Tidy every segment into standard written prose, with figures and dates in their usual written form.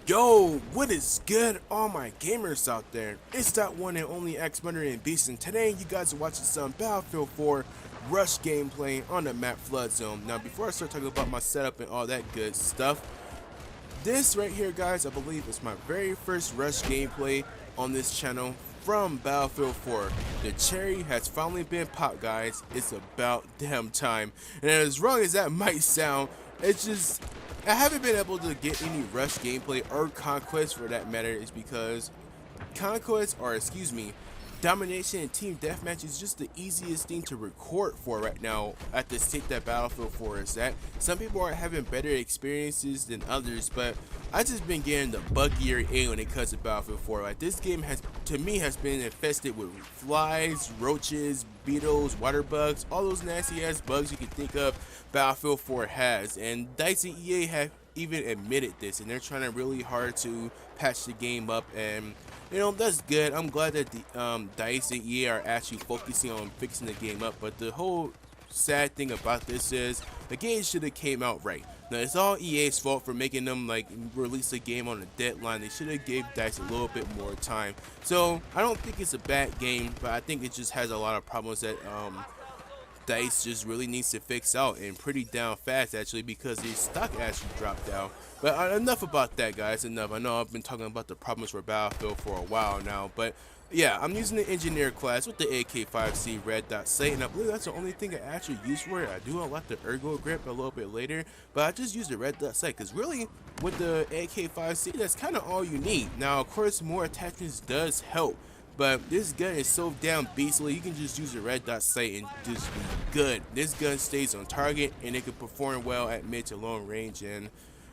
Yo, what is good, all my gamers out there? It's that one and only X-Runner and Beast, and today you guys are watching some Battlefield 4 Rush gameplay on the map Flood Zone. Now, before I start talking about my setup and all that good stuff, this right here, guys, I believe is my very first Rush gameplay on this channel from Battlefield 4. The cherry has finally been popped, guys. It's about damn time. And as wrong as that might sound, it's just I haven't been able to get any Rush gameplay or Conquest for that matter is because Conquest, or excuse me, Domination and Team Deathmatch is just the easiest thing to record for right now at the state that Battlefield 4 is at. Some people are having better experiences than others, but I just been getting the buggier aim when it comes to Battlefield 4. Like, this game has, to me, has been infested with flies, roaches, beetles, water bugs, all those nasty ass bugs you can think of Battlefield 4 has. And DICE and EA have even admitted this, and they're trying really hard to patch the game up, and you know, that's good. I'm glad that the DICE and EA are actually focusing on fixing the game up, but the whole sad thing about this is the game should have came out right. Now, it's all EA's fault for making them like release a game on a deadline. They should have gave DICE a little bit more time. So I don't think it's a bad game, but I think it just has a lot of problems that DICE just really needs to fix out, and pretty down fast actually, because the stock actually dropped down. But enough about that, guys. Enough. I know I've been talking about the problems for Battlefield for a while now, but yeah, I'm using the engineer class with the AK5C red dot sight, and I believe that's the only thing I actually use for it. I do unlock the ergo grip a little bit later, but I just use the red dot sight because really with the AK5C, that's kind of all you need. Now, of course, more attachments does help, but this gun is so damn beastly, you can just use a red dot sight and just be good. This gun stays on target, and it can perform well at mid to long range, and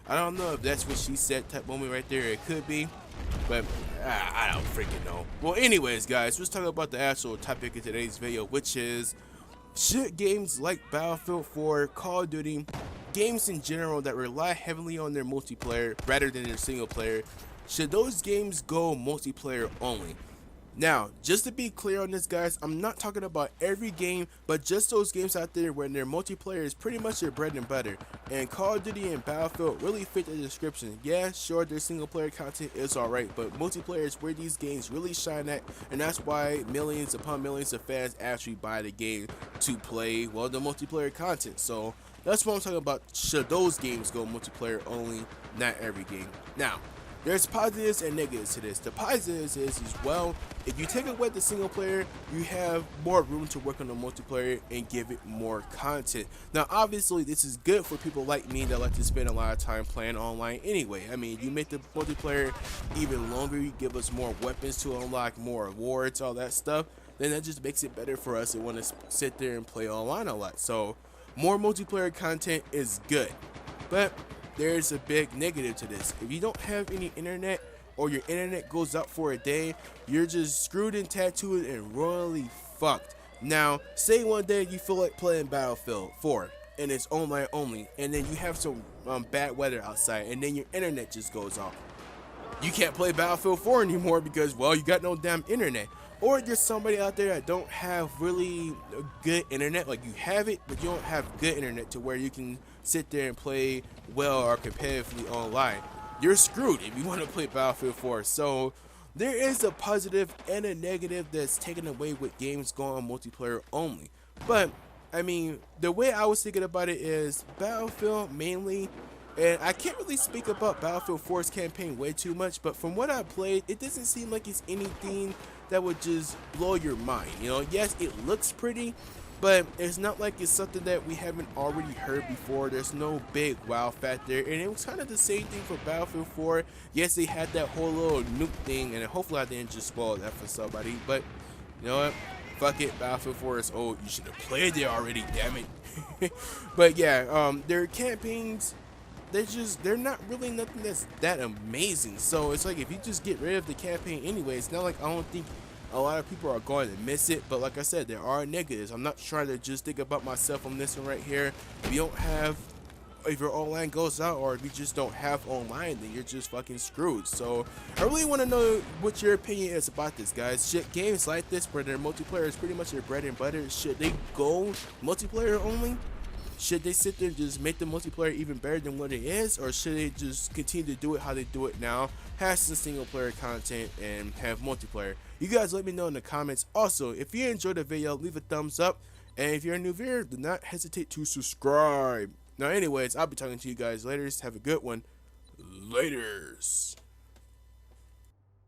I don't know if that's what she said type moment right there. It could be, but I don't freaking know. Well, anyways, guys, let's talk about the actual topic of today's video, which is should games like Battlefield 4, Call of Duty, games in general that rely heavily on their multiplayer rather than their single player, should those games go multiplayer only? Now, just to be clear on this, guys, I'm not talking about every game, but just those games out there where their multiplayer is pretty much their bread and butter. And Call of Duty and Battlefield really fit the description. Yeah, sure, their single player content is alright, but multiplayer is where these games really shine at, and that's why millions upon millions of fans actually buy the game to play, well, the multiplayer content. So that's what I'm talking about. Should those games go multiplayer only? Not every game. Now, there's positives and negatives to this. The positives is well, if you take away the single player, you have more room to work on the multiplayer and give it more content. Now, obviously, this is good for people like me that like to spend a lot of time playing online anyway. I mean, you make the multiplayer even longer, you give us more weapons to unlock, more awards, all that stuff, then that just makes it better for us to want to sit there and play online a lot. So, more multiplayer content is good. But there's a big negative to this. If you don't have any internet, or your internet goes out for a day, you're just screwed and tattooed and royally fucked. Now, say one day you feel like playing Battlefield 4 and it's online only, and then you have some bad weather outside, and then your internet just goes off. You can't play Battlefield 4 anymore because, well, you got no damn internet. Or there's somebody out there that don't have really good internet, like you have it, but you don't have good internet to where you can sit there and play well or competitively online. You're screwed if you want to play Battlefield 4. So there is a positive and a negative that's taken away with games going multiplayer only. But I mean, the way I was thinking about it is Battlefield mainly, and I can't really speak about Battlefield 4's campaign way too much, but from what I played, it doesn't seem like it's anything that would just blow your mind. You know, yes, it looks pretty, but it's not like it's something that we haven't already heard before. There's no big wow factor, and it was kind of the same thing for Battlefield 4. Yes, they had that whole little nuke thing, and hopefully I didn't just spoil that for somebody, but you know what? Fuck it, Battlefield 4 is old. You should have played it already, damn it. But yeah, their campaigns, they're not really nothing that's that amazing. So it's like if you just get rid of the campaign anyway, it's not like I don't think a lot of people are going to miss it. But like I said, there are negatives. I'm not trying to just think about myself on this one right here. If you don't have, if your online goes out, or if you just don't have online, then you're just fucking screwed. So I really want to know what your opinion is about this, guys. Should games like this, where their multiplayer is pretty much their bread and butter, should they go multiplayer only? Should they sit there and just make the multiplayer even better than what it is, or should they just continue to do it how they do it now, have some single player content and have multiplayer? You guys let me know in the comments. Also, if you enjoyed the video, leave a thumbs up, and if you're a new viewer, do not hesitate to subscribe. Now anyways, I'll be talking to you guys later. Have a good one. Laters.